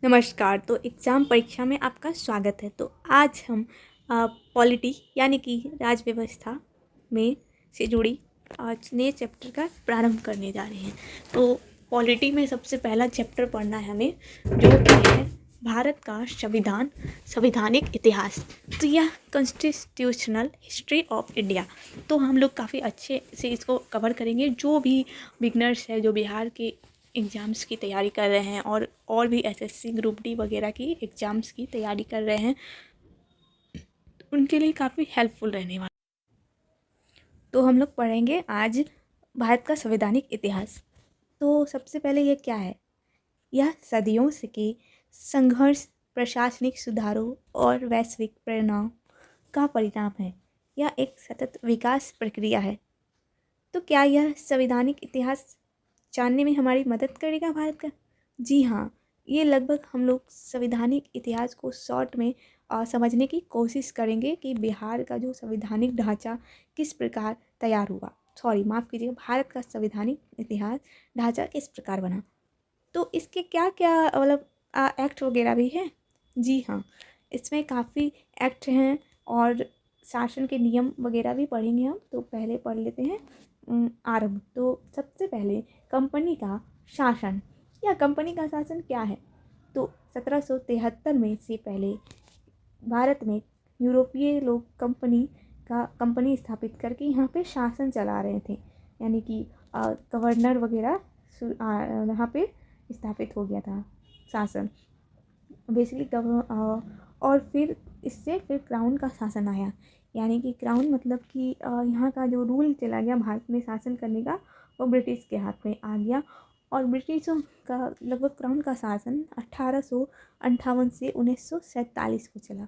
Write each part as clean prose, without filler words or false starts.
नमस्कार। तो एग्ज़ाम परीक्षा में आपका स्वागत है। तो आज हम पॉलिटी यानी कि राज व्यवस्था में से जुड़ी आज नए चैप्टर का प्रारंभ करने जा रहे हैं। तो पॉलिटी में सबसे पहला चैप्टर पढ़ना है हमें, जो कि है भारत का संविधानिक इतिहास। तो यह कॉन्स्टिट्यूशनल हिस्ट्री ऑफ इंडिया। तो हम लोग काफ़ी अच्छे से इसको कवर करेंगे। जो भी बिगनर्स है, जो बिहार के एग्ज़ाम्स की तैयारी कर रहे हैं और भी एसएससी ग्रुप डी वगैरह की एग्ज़ाम्स की तैयारी कर रहे हैं, उनके लिए काफ़ी हेल्पफुल रहने वाला। तो हम लोग पढ़ेंगे आज भारत का संवैधानिक इतिहास। तो सबसे पहले ये क्या है? यह सदियों से के संघर्ष, प्रशासनिक सुधारों और वैश्विक प्रेरणाओं का परिणाम है। यह एक सतत विकास प्रक्रिया है। तो क्या यह संवैधानिक इतिहास जानने में हमारी मदद करेगा भारत का? जी हाँ, ये लगभग हम लोग संवैधानिक इतिहास को शॉर्ट में समझने की कोशिश करेंगे कि बिहार का जो संवैधानिक ढांचा किस प्रकार तैयार हुआ। माफ़ कीजिएगा, भारत का संवैधानिक इतिहास ढांचा किस प्रकार बना। तो इसके क्या क्या मतलब एक्ट वगैरह भी हैं। जी हाँ, इसमें काफ़ी एक्ट हैं और शासन के नियम वगैरह भी पढ़ेंगे हम। तो पहले पढ़ लेते हैं आरंभ। तो सबसे पहले कंपनी का शासन या कंपनी का शासन क्या है? तो 1773 में से पहले भारत में यूरोपीय लोग कंपनी स्थापित करके यहाँ पे शासन चला रहे थे। यानी कि गवर्नर वगैरह यहाँ पे स्थापित हो गया था शासन बेसिकली। और फिर इससे फिर क्राउन का शासन आया। यानी कि क्राउन मतलब कि यहाँ का जो रूल चला गया भारत में शासन करने का, वो ब्रिटिश के हाथ में आ गया। और ब्रिटिशों का लगभग क्राउन का शासन 1858 से 1947 को चला।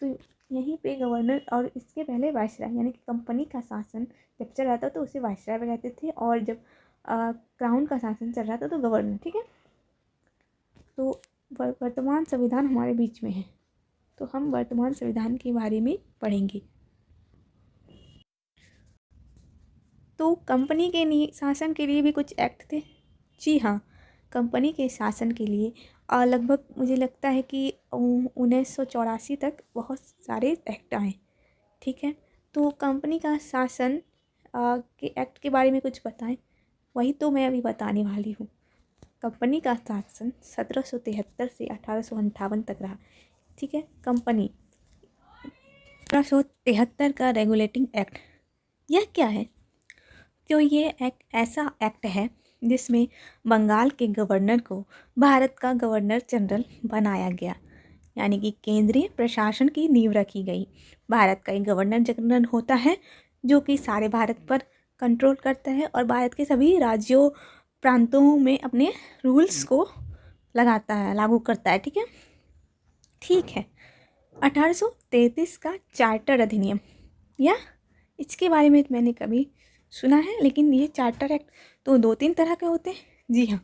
तो यहीं पे गवर्नर और इसके पहले वायसराय यानी कि कंपनी का शासन जब चल रहा था तो उसे वायसराय कहते थे, और जब क्राउन का शासन चल रहा था तो गवर्नर। ठीक है। तो वर्तमान संविधान हमारे बीच में है, तो हम वर्तमान संविधान के बारे में पढ़ेंगे। तो कंपनी के शासन के लिए भी कुछ एक्ट थे। जी हाँ, कंपनी के शासन के लिए लगभग मुझे लगता है कि 1984 तक बहुत सारे एक्ट आए। ठीक है। तो कंपनी का शासन के एक्ट के बारे में कुछ बताएं। वही तो मैं अभी बताने वाली हूँ। कंपनी का शासन 1773 से 1858 तक रहा। ठीक है। कंपनी 1773 का रेगुलेटिंग एक्ट, यह क्या है? तो ये एक ऐसा एक्ट है जिसमें बंगाल के गवर्नर को भारत का गवर्नर जनरल बनाया गया। यानी कि केंद्रीय प्रशासन की नींव रखी गई। भारत का एक गवर्नर जनरल होता है जो कि सारे भारत पर कंट्रोल करता है और भारत के सभी राज्यों प्रांतों में अपने रूल्स को लगाता है, लागू करता है। ठीक है। ठीक है। 1833 का चार्टर अधिनियम, या इसके बारे में मैंने कभी सुना है, लेकिन ये चार्टर एक्ट तो 2-3 तरह के होते हैं। जी हाँ,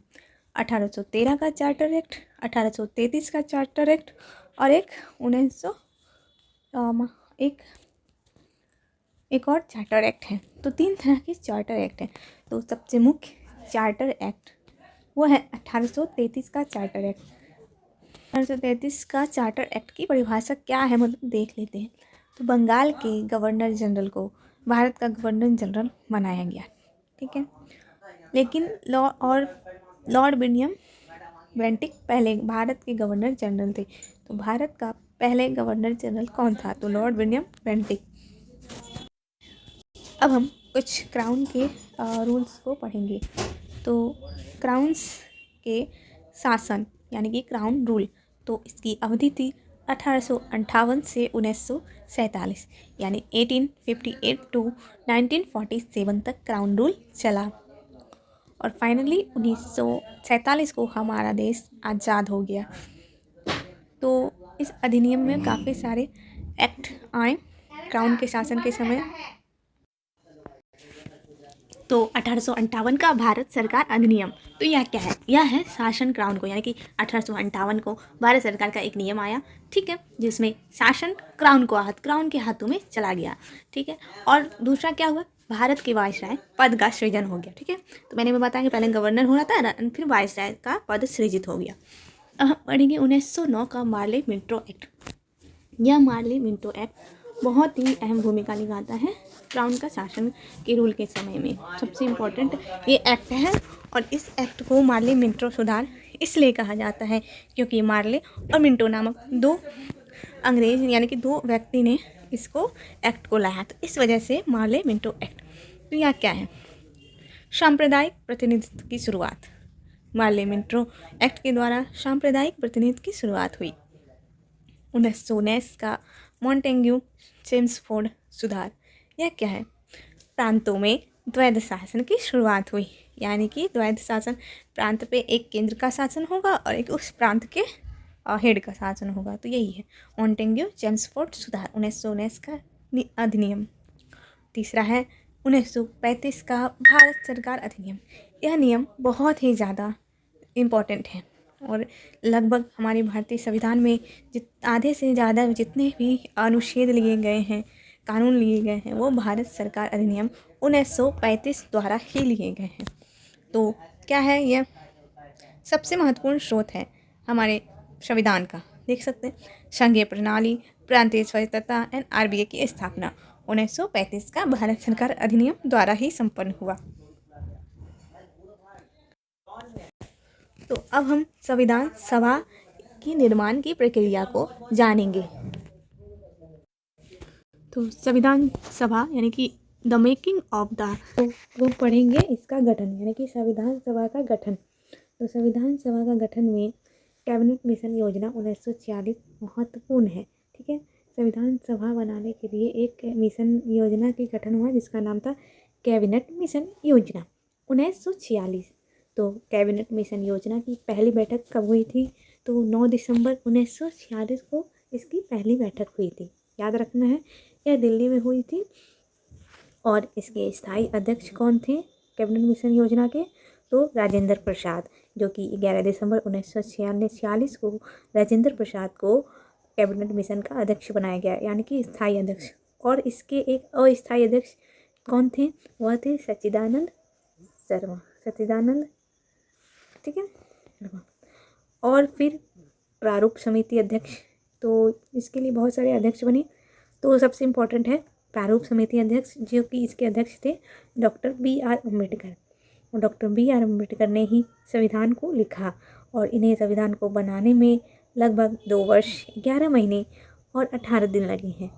1813 का चार्टर एक्ट, 1833 का चार्टर एक्ट और एक 1900 एक और चार्टर एक्ट है। तो 3 तरह के चार्टर एक्ट हैं। तो सबसे मुख्य चार्टर एक्ट वो है 1833 का चार्टर एक्ट। 1833 का चार्टर एक्ट की परिभाषा क्या है, मतलब देख लेते हैं। तो बंगाल के गवर्नर जनरल को भारत का गवर्नर जनरल बनाया गया। ठीक है। लेकिन लॉर्ड विलियम बेंटिक पहले भारत के गवर्नर जनरल थे। तो भारत का पहले गवर्नर जनरल कौन था? तो लॉर्ड विलियम बेंटिक। अब हम कुछ क्राउन के रूल्स को पढ़ेंगे। तो क्राउन्स के शासन यानी कि क्राउन रूल, तो इसकी अवधि थी 1858 से 1947, यानी 1858 टू 1947 तक क्राउन रूल चला। और फाइनली 1947 को हमारा देश आज़ाद हो गया। तो इस अधिनियम में काफ़ी सारे एक्ट आए क्राउन के शासन के समय। तो 1858 का भारत सरकार अधिनियम, तो यह क्या है? यह है शासन क्राउन को, यानी कि 1858 को भारत सरकार का एक नियम आया। ठीक है, जिसमें शासन क्राउन के हाथों में चला गया। ठीक है। और दूसरा क्या हुआ? भारत के वायसराय पद का सृजन हो गया। ठीक है। तो मैंने बताया कि पहले गवर्नर होना था, फिर वायसराय का पद सृजित हो गया। अब हम पढ़ेंगे 1909 का मार्ले मिंटो एक्ट। यह मार्ले मिंटो एक्ट बहुत ही अहम भूमिका निभाता है क्राउन का शासन के रूल के समय में। सबसे इम्पोर्टेंट ये एक्ट है और इस एक्ट को मार्ले मिंटो सुधार इसलिए कहा जाता है क्योंकि मार्ले और मिंटो नामक दो अंग्रेज यानी कि दो व्यक्ति ने इसको एक्ट को लाया, तो इस वजह से मार्ले मिंटो एक्ट। तो यह क्या है? सांप्रदायिक प्रतिनिधित्व की शुरुआत। मार्ले मिंटो एक्ट के द्वारा सांप्रदायिक प्रतिनिधित्व की शुरुआत हुई। 1919 का मॉन्टेग्यू चेम्सफोर्ड सुधार। यह क्या है? प्रांतों में द्वैध शासन की शुरुआत हुई, यानी कि द्वैध शासन, प्रांत पे एक केंद्र का शासन होगा और एक उस प्रांत के हेड का शासन होगा। तो यही है मॉन्टेग्यू चेम्सफोर्ड सुधार 1919 का अधिनियम। तीसरा है 1935 का भारत सरकार अधिनियम। यह नियम बहुत ही ज़्यादा इम्पॉर्टेंट है और लगभग हमारे भारतीय संविधान में आधे से ज़्यादा जितने भी अनुच्छेद लिए गए हैं, कानून लिए गए हैं, वो भारत सरकार अधिनियम 1935 द्वारा ही लिए गए हैं। तो क्या है यह? सबसे महत्वपूर्ण स्रोत है हमारे संविधान का। देख सकते हैं, संघीय प्रणाली, प्रांतीय स्वायत्तता एंड आरबीए की स्थापना 1935 का भारत सरकार अधिनियम द्वारा ही संपन्न हुआ। तो अब हम संविधान सभा की निर्माण की प्रक्रिया को जानेंगे। तो संविधान सभा यानी कि द मेकिंग ऑफ द, तो वो पढ़ेंगे इसका गठन यानी कि संविधान सभा का गठन। तो संविधान सभा का गठन में कैबिनेट मिशन योजना 1946 महत्वपूर्ण है। ठीक है, संविधान सभा बनाने के लिए एक मिशन योजना के गठन हुआ जिसका नाम था कैबिनेट मिशन योजना 1946। तो कैबिनेट मिशन योजना की पहली बैठक कब हुई थी? तो 9 दिसंबर 1946 को इसकी पहली बैठक हुई थी। याद रखना है, यह दिल्ली में हुई थी। और इसके स्थायी अध्यक्ष कौन थे कैबिनेट मिशन योजना के? तो राजेंद्र प्रसाद, जो कि 11 दिसंबर 1946 को राजेंद्र प्रसाद को कैबिनेट मिशन का अध्यक्ष बनाया गया, यानी कि स्थायी अध्यक्ष। और इसके एक अस्थायी अध्यक्ष कौन थे? वह थे सच्चिदानंद शर्मा, सच्चिदानंद, ठीक है। और फिर प्रारूप समिति अध्यक्ष, तो इसके लिए बहुत सारे अध्यक्ष बने। तो सबसे इम्पोर्टेंट है प्रारूप समिति अध्यक्ष, जो कि इसके अध्यक्ष थे डॉक्टर B.R. अम्बेडकर। और डॉक्टर B.R. अम्बेडकर ने ही संविधान को लिखा और इन्हें संविधान को बनाने में लगभग 2 वर्ष 11 महीने और 18 दिन लगे हैं।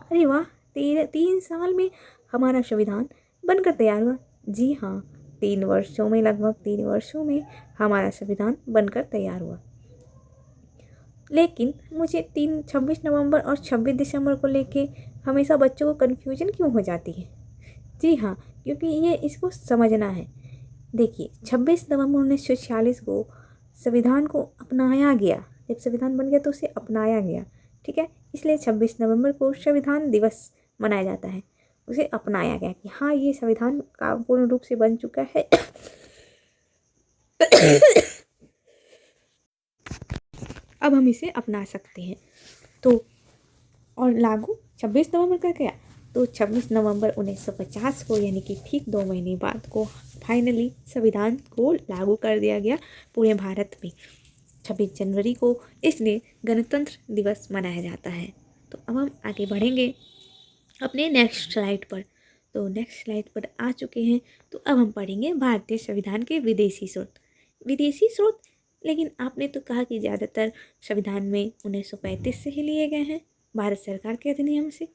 अरे वाह, 3 साल में हमारा संविधान बनकर तैयार हुआ। जी हाँ, 3 वर्षों में, लगभग 3 वर्षों में हमारा संविधान बनकर तैयार हुआ। लेकिन मुझे 26 नवंबर और 26 दिसंबर को लेके हमेशा बच्चों को कन्फ्यूजन क्यों हो जाती है? जी हाँ, क्योंकि ये इसको समझना है। देखिए, 26 नवंबर 1946 को संविधान को अपनाया गया। जब संविधान बन गया तो उसे अपनाया गया, ठीक है। इसलिए 26 नवंबर को संविधान दिवस मनाया जाता है। उसे अपनाया गया कि हाँ, ये संविधान का पूर्ण रूप से बन चुका है। अब हम इसे अपना सकते हैं। तो और लागू 26 नवंबर का क्या? तो 26 नवंबर 1950 को, यानी कि ठीक 2 महीने बाद को फाइनली संविधान को लागू कर दिया गया पूरे भारत में। 26 जनवरी को इसलिए गणतंत्र दिवस मनाया जाता है। तो अब हम आगे बढ़ेंगे अपने नेक्स्ट स्लाइड पर। तो नेक्स्ट स्लाइड पर आ चुके हैं। तो अब हम पढ़ेंगे भारतीय संविधान के विदेशी स्रोत। विदेशी स्रोत, लेकिन आपने तो कहा कि ज़्यादातर संविधान में 1935 से ही लिए गए हैं, भारत सरकार के अधिनियम से।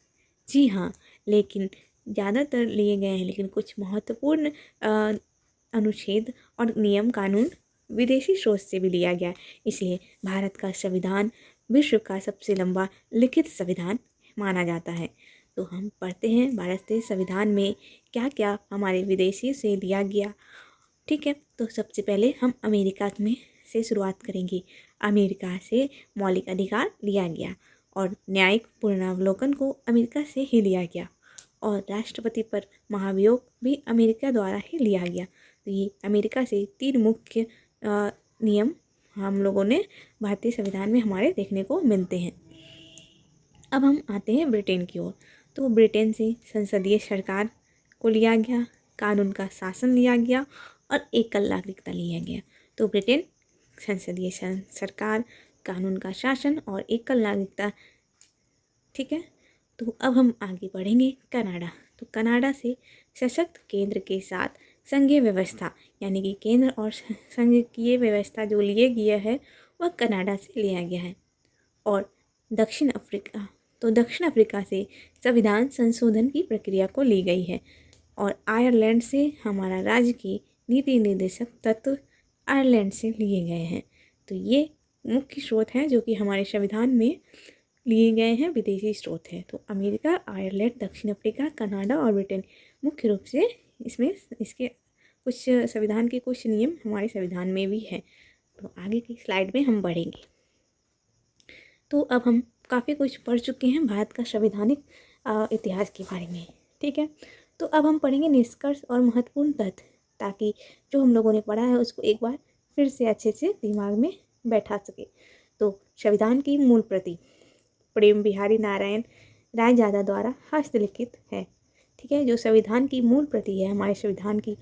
जी हाँ, लेकिन ज़्यादातर लिए गए हैं, लेकिन कुछ महत्वपूर्ण अनुच्छेद और नियम कानून विदेशी स्रोत से भी लिया गया। इसलिए भारत का संविधान विश्व का सबसे लंबा लिखित संविधान माना जाता है। तो हम पढ़ते हैं भारतीय संविधान में क्या क्या हमारे विदेशी से लिया गया। ठीक है, तो सबसे पहले हम अमेरिका में से शुरुआत करेंगे। अमेरिका से मौलिक अधिकार लिया गया और न्यायिक पुनरावलोकन को अमेरिका से ही लिया गया और राष्ट्रपति पर महाभियोग भी अमेरिका द्वारा ही लिया गया। तो ये अमेरिका से 3 मुख्य नियम हम लोगों ने भारतीय संविधान में हमारे देखने को मिलते हैं। अब हम आते हैं ब्रिटेन की ओर। तो ब्रिटेन से संसदीय सरकार को लिया गया, कानून का शासन लिया गया और एकल नागरिकता लिया गया। तो ब्रिटेन संसदीय सरकार, कानून का शासन और एकल नागरिकता। ठीक है, तो अब हम आगे बढ़ेंगे। कनाडा, तो कनाडा से सशक्त केंद्र के साथ संघीय व्यवस्था, यानी कि केंद्र और संघीय व्यवस्था जो लिए गया है वह कनाडा से लिया गया है। और दक्षिण अफ्रीका, तो दक्षिण अफ्रीका से संविधान संशोधन की प्रक्रिया को ली गई है। और आयरलैंड से हमारा राज्य की नीति निर्देशक तत्व आयरलैंड से लिए गए हैं। तो ये मुख्य स्रोत हैं जो कि हमारे संविधान में लिए गए हैं, विदेशी स्रोत हैं। तो अमेरिका, आयरलैंड, दक्षिण अफ्रीका, कनाडा और ब्रिटेन मुख्य रूप से इसमें इसके कुछ संविधान के कुछ नियम हमारे संविधान में भी है। तो आगे की स्लाइड में हम बढ़ेंगे। तो अब हम काफ़ी कुछ पढ़ चुके हैं भारत का संवैधानिक इतिहास के बारे में। ठीक है, तो अब हम पढ़ेंगे निष्कर्ष और महत्वपूर्ण तथ्य, ताकि जो हम लोगों ने पढ़ा है उसको एक बार फिर से अच्छे से दिमाग में बैठा सके। तो संविधान की मूल प्रति प्रेम बिहारी नारायण रायजादा द्वारा हस्तलिखित है। ठीक है, जो संविधान की मूल प्रति है हमारे संविधान की,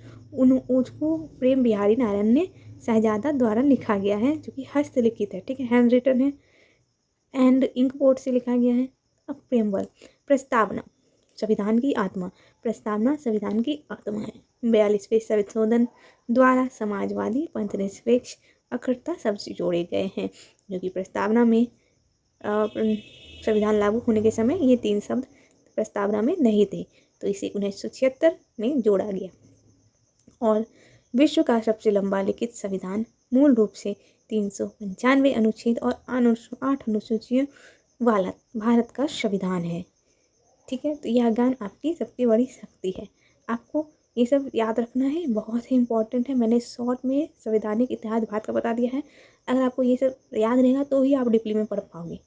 उसको प्रेम बिहारी नारायण ने शहजादा द्वारा लिखा गया है, जो कि हस्तलिखित है। ठीक है, हैंड रिटन है एंड इंक बोर्ड से लिखा गया है। अब प्रेमबल, प्रस्तावना संविधान की आत्मा, प्रस्तावना संविधान की आत्मा है। 42वें संशोधन द्वारा समाजवादी, पंथनिरपेक्ष, अखंडता शब्द जोड़े गए हैं, जो कि प्रस्तावना में संविधान लागू होने के समय ये 3 शब्द प्रस्तावना में नहीं थे, तो इसे 1976 में जोड़ा गया। और विश्व का सबसे लंबा लिखित संविधान मूल रूप से 395 अनुच्छेद और 8 अनुसूचियों वाला भारत का संविधान है। ठीक है, तो यह ज्ञान आपकी सबसे बड़ी शक्ति है। आपको ये सब याद रखना है, बहुत ही इंपॉर्टेंट है। मैंने शॉर्ट में संवैधानिक इतिहास भारत का बता दिया है। अगर आपको ये सब याद रहेगा तो ही आप डीपली में पढ़ पाओगे।